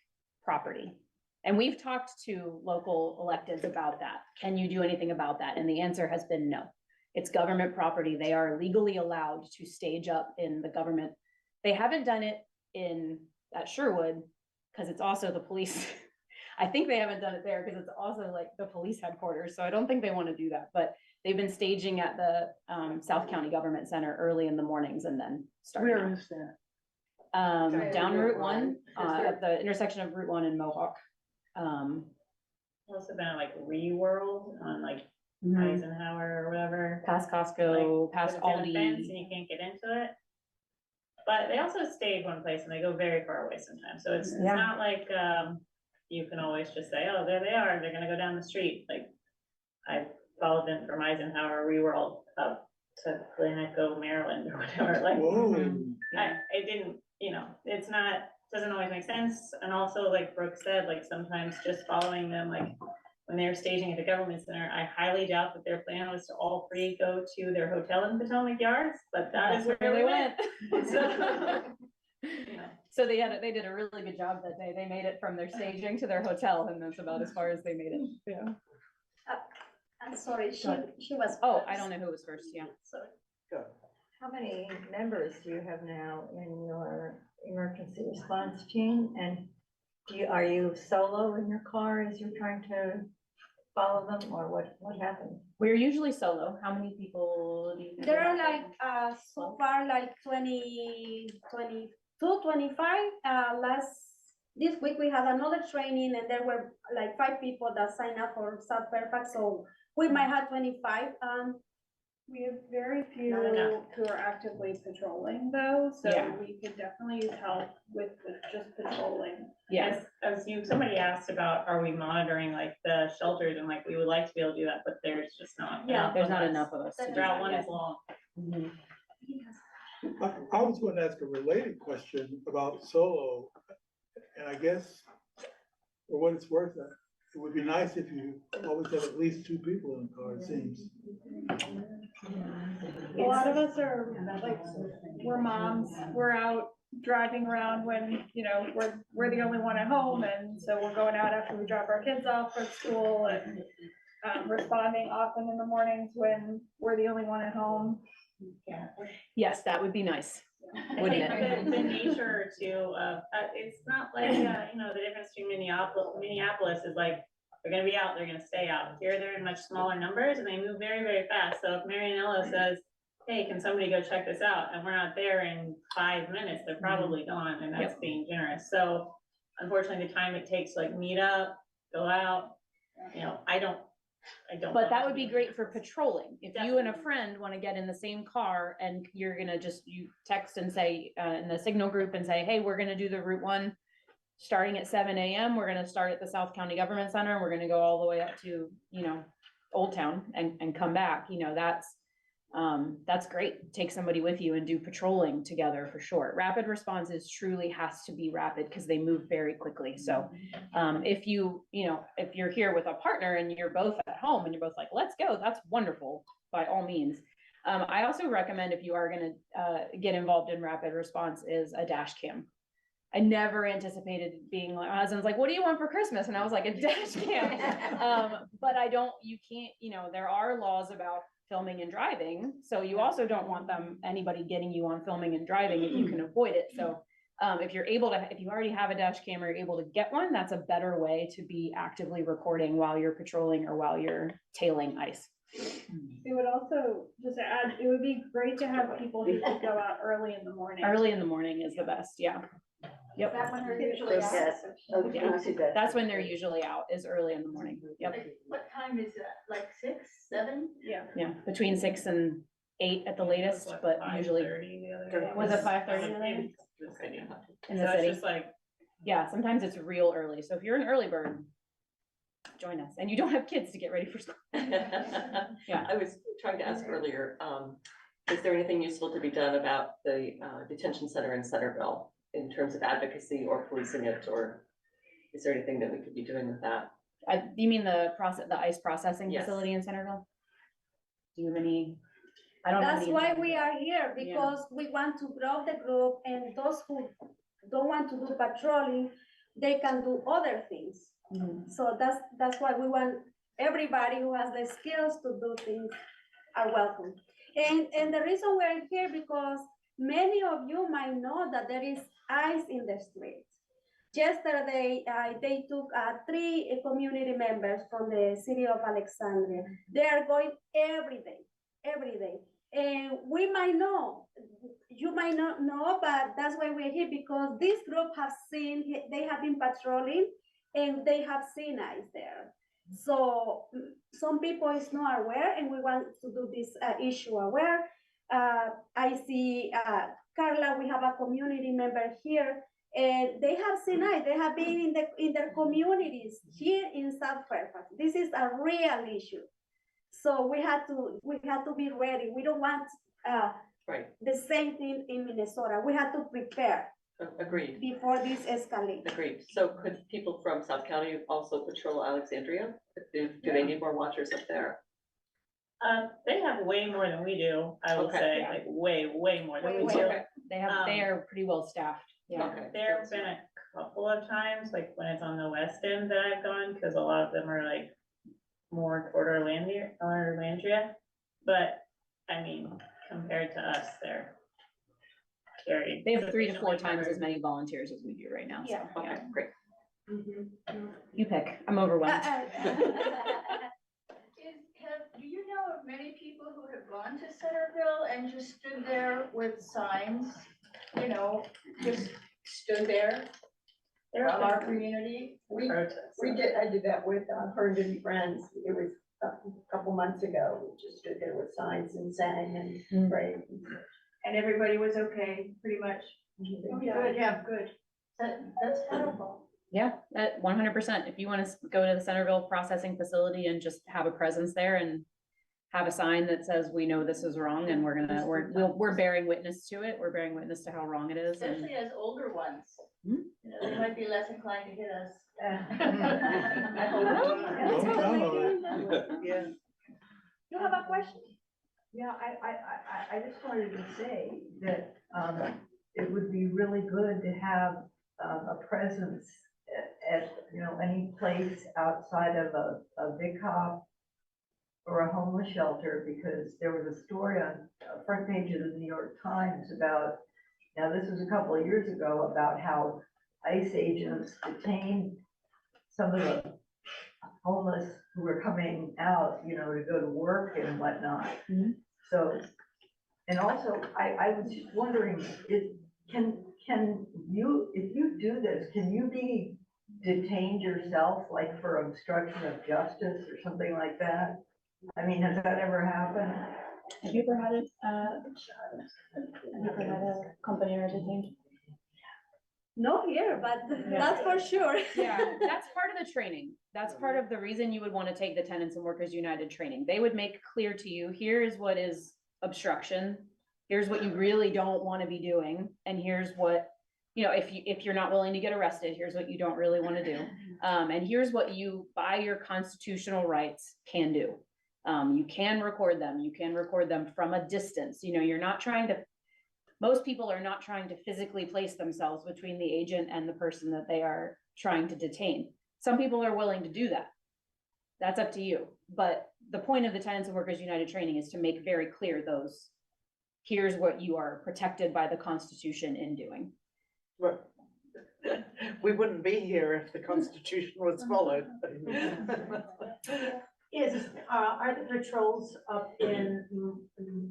property. And we've talked to local electeds about that. Can you do anything about that? And the answer has been no. It's government property. They are legally allowed to stage up in the government. They haven't done it at Sherwood, because it's also the police. I think they haven't done it there because it's also like the police headquarters. So I don't think they want to do that, but they've been staging at the South County Government Center early in the mornings and then starting. Where out. is that? Down Route 1, at the intersection of Route 1 and Mohawk. Also been like ReWorld on like Mhm. Eisenhower or whatever. Past Costco, Like, past but it's in a fence Aldi. and you can't get into it. But they also stage one place and they go very far away sometimes, so it's Yeah. not like, you can always just say, oh, there they are, they're gonna go down the street, like. I followed them from Eisenhower ReWorld up to Clinico, Maryland or whatever, like. Whoa. It didn't, it's not, doesn't always make sense, and also like Brooke said, like sometimes just following them, like. When they're staging at the government center, I highly doubt that their plan was to all three go to their hotel in Potomac Yards, but that is where they went. So, So they did a really good job that day. They made it from their staging to their hotel, and that's about as far as they made it. Yeah. I'm sorry, she was. Oh, I don't know who was first. Yeah. Sorry. How many members do you have now in your emergency response team? And are you solo in your car as you're trying to follow them, or what happened? We're usually solo. How many people do you think? There are like, so far like 22, 25, this week we had another training and there were like 5 people that signed up for South Fairfax, so we might have 25, We have very few Not enough. who are actively patrolling though, so Yeah. we could definitely use help with just patrolling. Yeah. As somebody asked about, are we monitoring like the shelters, and like, we would like to be able to do that, but there's just not. Yeah, There's not us. enough of us. to The do drought that one yet. is long. Mhm. I was going to ask a related question about solo, and I guess, for what it's worth, it would be nice if you always have at least 2 people in the car, it seems. A lot of us are like, we're moms, we're out driving around when, we're the only one at home, and so we're going out after we drop our kids off at school, and responding often in the mornings when we're the only one at home. Yes, that would be nice. I Wouldn't think it? the nature too, it's not like, the difference between Minneapolis is like, they're gonna be out, they're gonna stay out. Here, they're in much smaller numbers and they move very, very fast. So if Marianela says, hey, can somebody go check this out? And we're not there in 5 minutes, they're probably gone, and that's being generous. So unfortunately, the time it takes to like meet up, go out, I don't. But that would be great for patrolling. If you and a friend want to get in the same car and you're gonna you text and say, in the signal group and say, hey, we're gonna do the Route 1 starting at 7 a.m. We're gonna start at the South County Government Center, and we're gonna go all the way up to, Old Town and come back, that's great. Take somebody with you and do patrolling together for sure. Rapid responses truly has to be rapid because they move very quickly. So if you're here with a partner and you're both at home and you're both like, let's go, that's wonderful, by all means. I also recommend, if you are gonna get involved in rapid response, is a dash cam. I never anticipated being like, my husband's like, what do you want for Christmas? And I was like, a dash cam. But you can't, there are laws about filming and driving. So you also don't want anybody getting you on filming and driving if you can avoid it. So if you already have a dash cam or you're able to get one, that's a better way to be actively recording while you're patrolling or while you're tailing ice. It would also, just to add, it would be great to have people who could go out early in the morning. Early in the morning is the best, yeah. Yep. That one are usually out. Yeah, that's when they're usually out, is early in the morning. Yep. What time is that, like 6, 7? Yeah. Between 6 and 8 at the latest, but usually. Was it 5:30 in the city? In So the it's city? just like, Yeah, sometimes it's real early. So if you're an early bird, join us. And you don't have kids to get ready for school. Yeah. I was trying to ask earlier, is there anything useful to be done about the detention center in Centerville in terms of advocacy or policing it, or is there anything that we could be doing with that? You mean the ice processing Yes. facility in Centerville? Do you have any? I don't know. That's why we are here, because we want to grow the group, and those who don't want to do patrolling, they can do other things. So that's why we want everybody who has the skills to do things are welcome. And the reason we're here, because many of you might know that there is ice in the streets. Yesterday, they took 3 community members from the city of Alexandria. They are going every day. And we might know, you might not know, but that's why we're here, because this group have seen, they have been patrolling and they have seen ICE there. So some people is not aware, and we want to do this issue aware. I see Carla, we have a community member here, and they have seen ICE. They have been in their communities here in South Fairfax. This is a real issue. So we have to be ready. We don't want Right, the same thing in Minnesota. We have to prepare agreed, before this escalates. agreed. So could people from South County also patrol Alexandria? Do they need more watchers up there? They have way more than we do, I would Okay. say, like way more than we do. Okay. They are pretty well staffed. Yeah. Okay. There have been a couple of times, like when it's on the west end that I've gone, because a lot of them are like more toward Orlandria, but I mean, compared to us, they're carried. They have 3 to 4 sufficiently times covered. as many volunteers as we do right now, so, Yeah. yeah. Okay, great. You pick, I'm overwhelmed. Do you know of many people who have gone to Centerville and just stood there with signs, you know, just stood there from our community? We did, I did that with Heard and Friends. It was a couple months ago. We just stood there with signs and sang and prayed. And everybody was okay, pretty much. Good, yeah, good. That's terrible. Yeah, that 100%. If you want to go to the Centerville processing facility and just have a presence there and have a sign that says, we know this is wrong and we're bearing witness to it. We're bearing witness to how wrong it is. and- Especially as older ones. Hmm? You know, they might be less inclined to hit us. Don't count on it. Yeah. You have a question? Yeah, I just wanted to say that, it would be really good to have, a presence at, you know, any place outside of a big hop or a homeless shelter, because there was a story on the front page of the New York Times about, now this was a couple of years ago, about how ICE agents detained some of the homeless who were coming out, you know, to go to work and whatnot. So, and also, I was just wondering, can you, if you do this, can you be detained yourself, like for obstruction of justice or something like that? I mean, has that ever happened? Have you ever had a company or detained? Not here, but that's for sure. Yeah, that's part of the training. That's part of the reason you would want to take the Tenants and Workers United training. They would make clear to you, here is what is obstruction. Here's what you really don't want to be doing. And here's what, you know, if you're not willing to get arrested, here's what you don't really want to do. And here's what you, by your constitutional rights, can do. You can record them. You can record them from a distance. You know, you're not trying to, most people are not trying to physically place themselves between the agent and the person that they are trying to detain. Some people are willing to do that. That's up to you. But the point of the Tenants and Workers United training is to make very clear those, here's what you are protected by the Constitution in doing. We wouldn't be here if the Constitution was followed. Are the patrols up in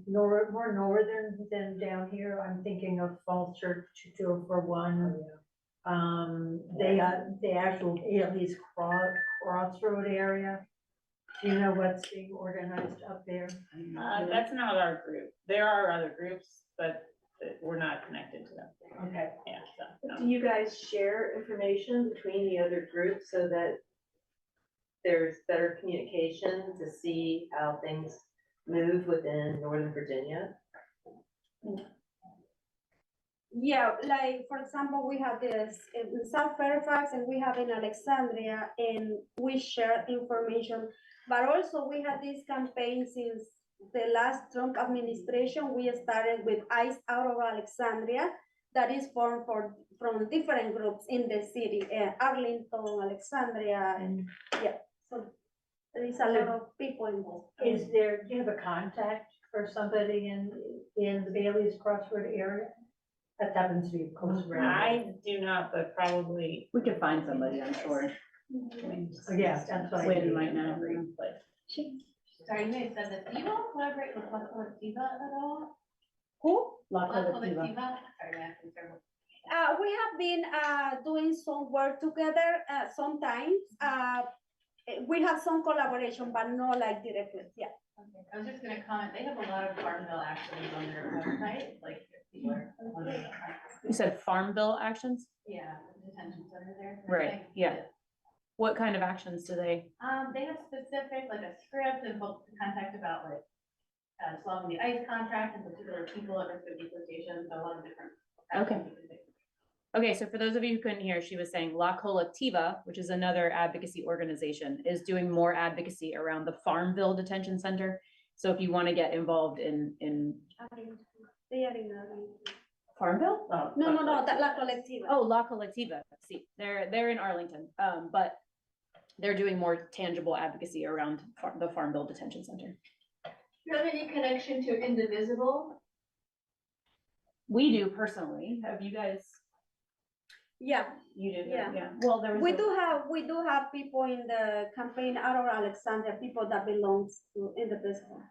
more northern than down here? I'm thinking of Falls Church 2041. The actual Haley's Crossroad area. Do you know what's being organized up there? That's not our group. There are other groups, but we're not connected to them. Okay. Yeah, so, Do you guys share information between the other groups so that there's better communication to see how things move within Northern Virginia? Yeah, like, for example, we have this in South Fairfax and we have in Alexandria, and we share information. But also we have this campaign since the last Trump administration. We started with ICE out of Alexandria that is formed from different groups in the city, Arlington, Alexandria, and yeah. So there is a lot of people involved. Do you have a contact for somebody in the Bailey's Crossroad area? That happens to be close around. I do not, but probably. We could find somebody, I'm sure. Yeah, that's what I Wait, do. you might know. Sorry, you may have said this. Do you all collaborate with La Colectiva at all? Who? La La Colectiva. Colectiva? Sorry, my accent's terrible. We have been doing some work together sometimes. We have some collaboration, but not like directly, yeah. Okay, I was just gonna comment, they have a lot of farm bill actions on their website, like, if people are wondering. You said farm bill actions? Yeah, the detention center there. Right, yeah. What kind of actions do they? They have specific, like a script and folks to contact about like, solving the ICE contract and particular people at risk of deportation, so a lot of different. Okay. actions you can take. Okay, so for those of you who couldn't hear, she was saying La Colectiva, which is another advocacy organization, is doing more advocacy around the Farmville Detention Center. So if you want to get involved in They are in Arlington. Farmville? No, La Colectiva. Oh, La Colectiva, see, they're in Arlington, but they're doing more tangible advocacy around the Farmville Detention Center. Do you have any connection to Indivisible? We do personally, have you guys? Yeah. You do, Yeah. yeah, well, there was. We do have people in the campaign out of Alexandria, people that belongs to Indivisible.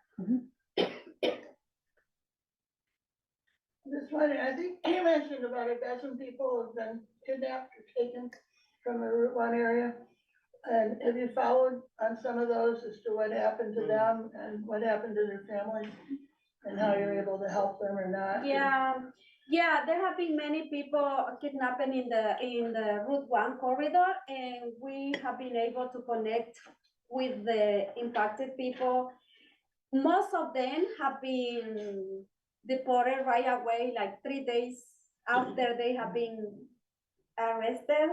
This one, I think you mentioned about a dozen people have been kidnapped or taken from the Route 1 area. And have you followed on some of those as to what happened to them and what happened to their families? And how you're able to help them or not? Yeah, there have been many people kidnapped in the Route 1 corridor, and we have been able to connect with the impacted people. Most of them have been deported right away, like 3 days after they have been arrested.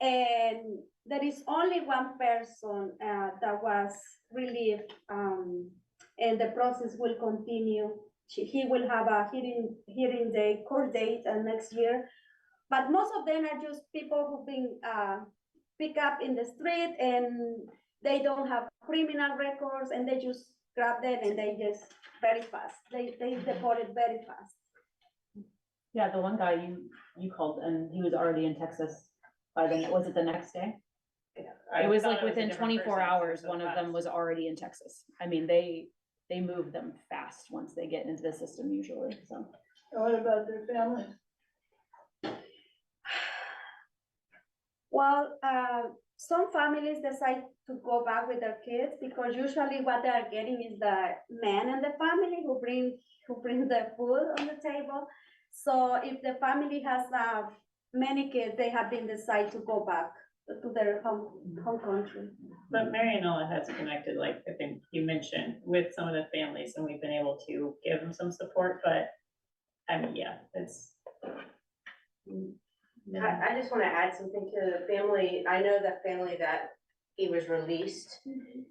And there is only one person that was relieved, and the process will continue. He will have a hearing day, court date next year. But most of them are just people who've been picked up in the street and they don't have criminal records, and they just grab them and they just very fast. They deported very fast. Yeah, the one guy you called and he was already in Texas by then, was it the next day? It was like within 24 hours, one of them was already in Texas. I mean, they move them fast once they get into the system usually, so. And what about their families? Well, some families decide to go back with their kids because usually what they are getting is the man in the family who bring the food on the table. So if the family has many kids, they have been decided to go back to their home country. But Marianela has connected, like, I think you mentioned, with some of the families, and we've been able to give them some support, but, I mean, yeah, it's. I just want to add something to the family. I know the family that he was released,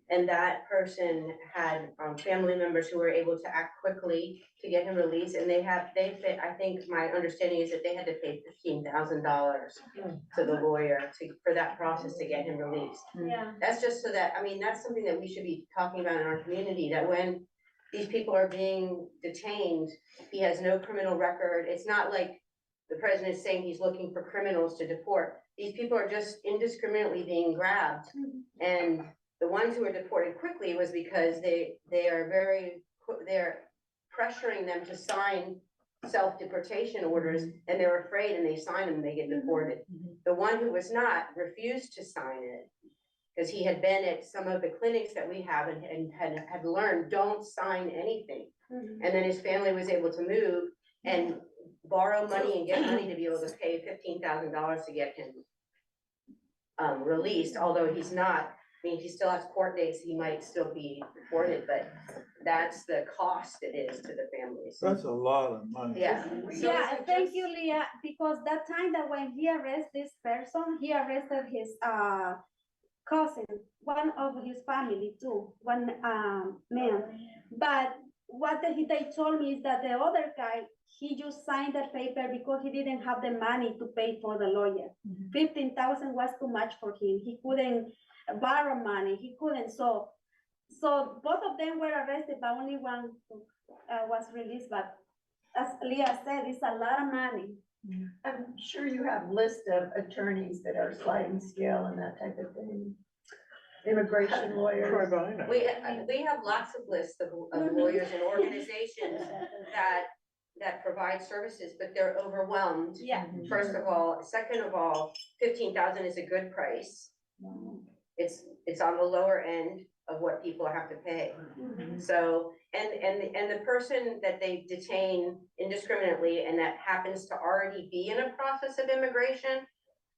and that person had family members who were able to act quickly to get him released, and I think my understanding is that they had to pay $15,000 to the lawyer for that process to get him released. Yeah. That's just so that, I mean, that's something that we should be talking about in our community, that when these people are being detained, he has no criminal record. It's not like the president is saying he's looking for criminals to deport. These people are just indiscriminately being grabbed. And the ones who are deported quickly was because they're pressuring them to sign self-deportation orders, and they're afraid and they sign them and they get deported. The one who was not refused to sign it because he had been at some of the clinics that we have and had learned, don't sign anything. And then his family was able to move and borrow money and get money to be able to pay $15,000 to get him released, although he's not, I mean, he still has court dates, he might still be deported, but that's the cost it is to the families. That's a lot of money. Yeah. Yeah, thank you, Leah, because that time that when he arrested this person, he arrested his cousin, one of his family too, one man. But what they told me is that the other guy, he just signed the paper because he didn't have the money to pay for the lawyer. 15,000 was too much for him. He couldn't borrow money. He couldn't. So both of them were arrested, but only one was released. But as Leah said, it's a lot of money. I'm sure you have lists of attorneys that are sliding scale and that type of thing. immigration lawyers. We have lots of lists of lawyers and organizations that provide services, but they're overwhelmed. Yeah. First of all, second of all, 15,000 is a good price. It's on the lower end of what people have to pay. So, and the person that they detain indiscriminately and that happens to already be in a process of immigration,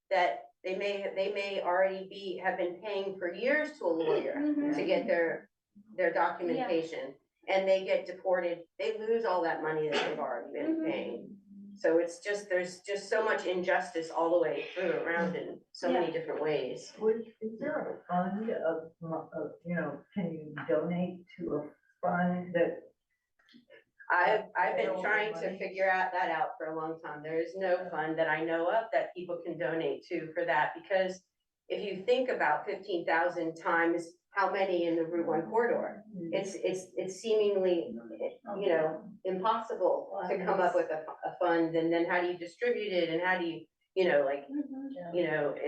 that they may already have been paying for years to a lawyer to get their documentation. And they get deported, they lose all that money that they've already been paying. So it's just, there's just so much injustice all the way through around in so many different ways. Is there a fund of, can you donate to a fund that? I've been trying to figure that out for a long time. There is no fund that I know of that people can donate to for that, because if you think about 15,000 times how many in the Route 1 corridor, it's seemingly, impossible to come up with a fund, and then how do you distribute it, and how do you,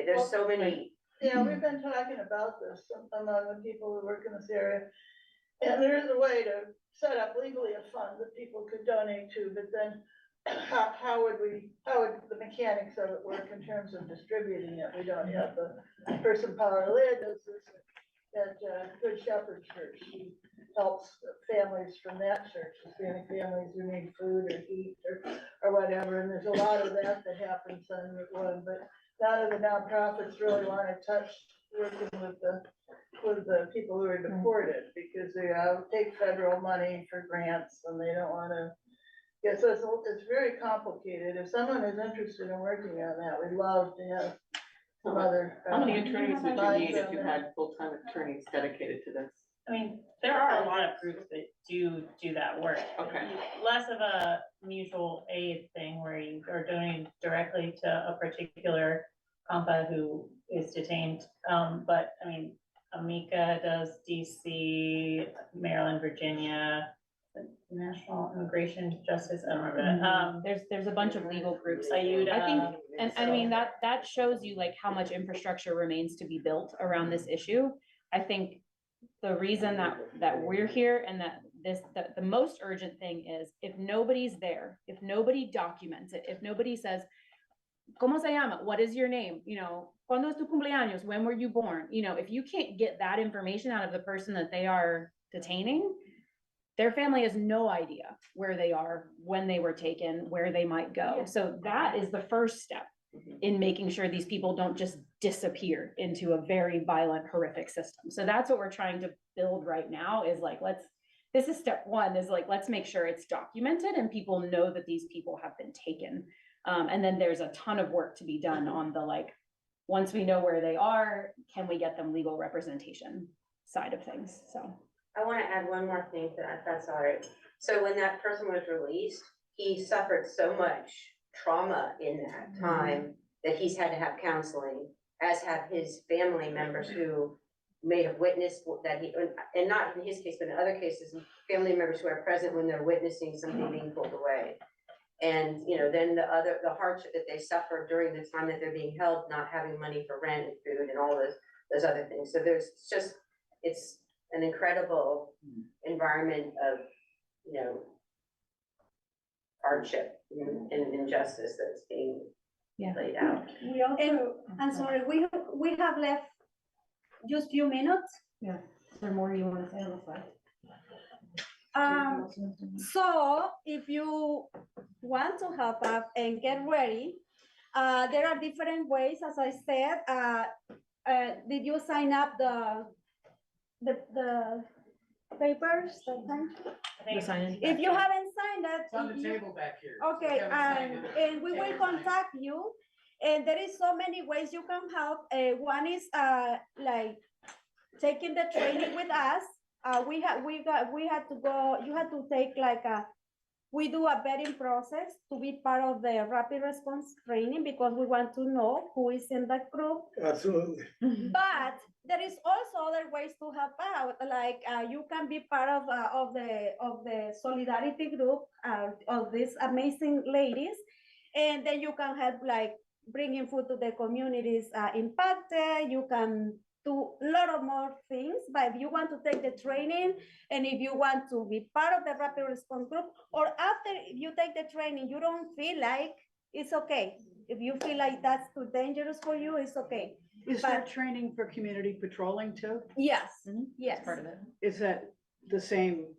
there's so many. Yeah, we've been talking about this among the people who work in this area. And there is a way to set up legally a fund that people could donate to, but then how would the mechanics of it work in terms of distributing it? We don't have the person power. Leah does this at Good Shepherd Church. She helps families from that church, Hispanic families who need food or heat or whatever. And there's a lot of that happens on Route 1, but none of the nonprofits really want to touch working with the people who are deported, because they take federal money for grants and they don't want to. Yeah, so it's very complicated. If someone is interested in working on that, we'd love to have some other. How many attorneys would you need if you had full-time attorneys dedicated to this? I mean, there are a lot of groups that do that work. Okay. Less of a mutual aid thing where you are donating directly to a particular compa who is detained. But I mean, Amika does DC, Maryland, Virginia, National Immigration Justice, I don't remember that. There's a bunch of legal groups. I think, and I mean, that shows you like how much infrastructure remains to be built around this issue. I think the reason that we're here and that the most urgent thing is, if nobody's there, if nobody documents it, if nobody says, ¿Cómo se llama? What is your name? ¿Cuándo es tu cumpleaños? When were you born? If you can't get that information out of the person that they are detaining, their family has no idea where they are, when they were taken, where they might go. So that is the first step in making sure these people don't just disappear into a very violent, horrific system. So that's what we're trying to build right now, is like, this is step one, is like, let's make sure it's documented and people know that these people have been taken. And then there's a ton of work to be done on the, once we know where they are, can we get them legal representation side of things, so. I want to add one more thing to that, if that's all right. So when that person was released, he suffered so much trauma in that time that he's had to have counseling, as have his family members who may have witnessed that and not in his case, but in other cases, family members who are present when they're witnessing something being pulled away. And, then the hardship that they suffer during the time that they're being held, not having money for rent and food and all those other things. So it's an incredible environment of, hardship and injustice that's being laid out. We also, I'm sorry, we have left just few minutes. Yeah, is there more you want to say on the slide? So if you want to help us and get ready, there are different ways, as I said. Did you sign up the papers? If you haven't signed that. It's on the table back here. Okay, and we will contact you. And there is so many ways you can help. One is like taking the training with us. We had to go, you had to take we do a vetting process to be part of the rapid response training, because we want to know who is in that group. Absolutely. But there is also other ways to help out. Like you can be part of the solidarity group of these amazing ladies, and then you can help bringing food to the communities impacted. You can do a lot of more things, but if you want to take the training and if you want to be part of the rapid response group, or after if you take the training, you don't feel like, it's okay. If you feel like that's too dangerous for you, it's okay. Is there training for community patrolling too? Yes, yes. Part of it. Is that the same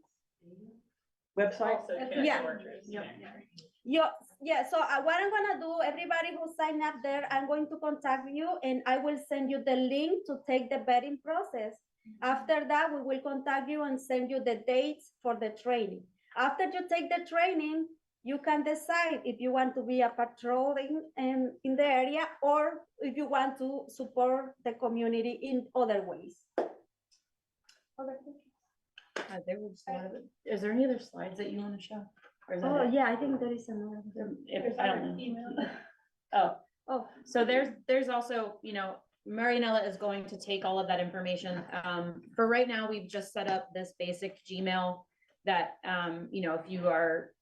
website? Also, Yeah. workers. Yeah, so what I'm gonna do, everybody who signed up there, I'm going to contact you and I will send you the link to take the vetting process. After that, we will contact you and send you the dates for the training. After you take the training, you can decide if you want to be a patrolling in the area or if you want to support the community in other ways. There was a lot of it. Is there any other slides that you want to show? Or is that Oh, it? yeah, I think there is another. If, I don't know. Oh, so there's also, you know, Marianela is going to take all of that information. For right now, we've just set up this basic Gmail that, you know, if you are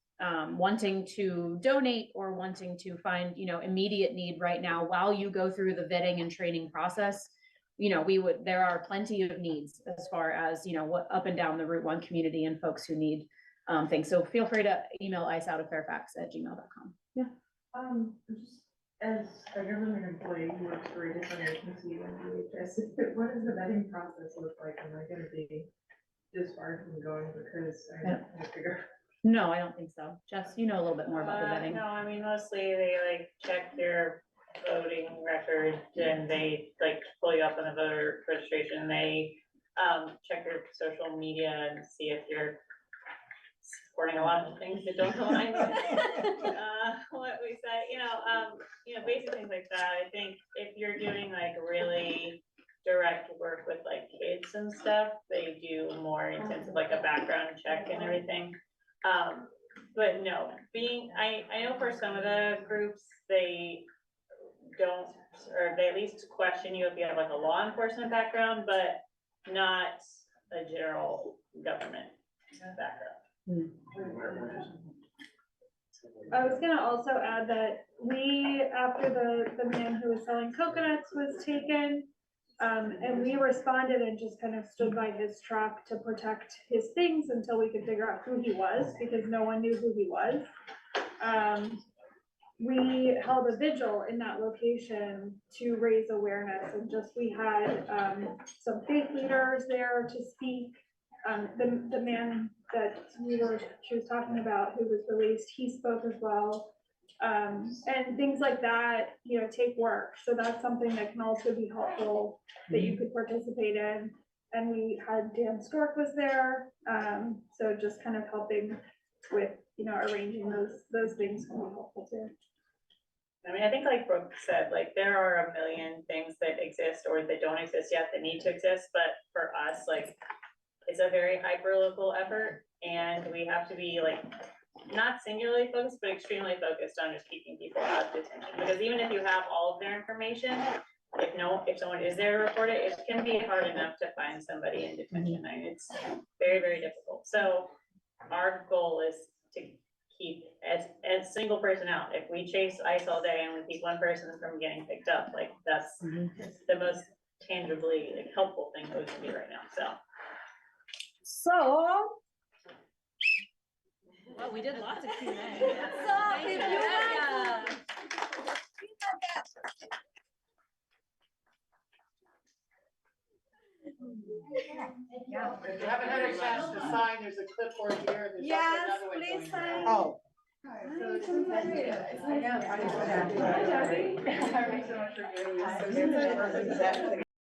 wanting to donate or wanting to find, you know, immediate need right now, while you go through the vetting and training process, you know, there are plenty of needs as far as, you know, what up and down the Route 1 community and folks who need things. So feel free to email iceoutoffairfax@gmail.com. Yeah. Just as a government employee who works for a different agency than DHS, what does the vetting process look like? Am I gonna be disbarred from going because I have to figure? No, I don't think so. Jess, you know a little bit more about the vetting. No, I mean, mostly they like check your voting record and they like pull you up on the voter registration. They check your social media and see if you're supporting a lot of things that don't align with what we say, you know, basic things like that. I think if you're doing like really direct work with like kids and stuff, they do more intensive, like a background check and everything. But no, I know for some of the groups, they don't, or they at least question you if you have like a law enforcement background, but not a general government background. I was gonna also add that after the man who was selling coconuts was taken, and we responded and just kind of stood by his truck to protect his things until we could figure out who he was, because no one knew who he was. We held a vigil in that location to raise awareness, and we had some faith leaders there to speak. The man that she was talking about, who was released, he spoke as well. And things like that, you know, take work. So that's something that can also be helpful that you could participate in. And we had Dan Stork was there. So just kind of helping with, you know, arranging those things can be helpful too. I mean, I think like Brooke said, like there are a million things that exist or that don't exist yet that need to exist, but for us, like it's a very hyper local effort and we have to be like not singularly focused, but extremely focused on just keeping people out of detention. Because even if you have all of their information, if someone is there to report it, it can be hard enough to find somebody in detention. I mean, it's very, very difficult. So our goal is to keep as single person out. If we chase ICE all day and we keep one person from getting picked up, like that's the most tangibly like helpful thing that we can do right now. So, well, we did lots of Q&A. So if you want to. If you haven't had a chance to sign, there's a clipboard here. There's Yes, also another one please going sign. around. Oh. Hi, Jackie.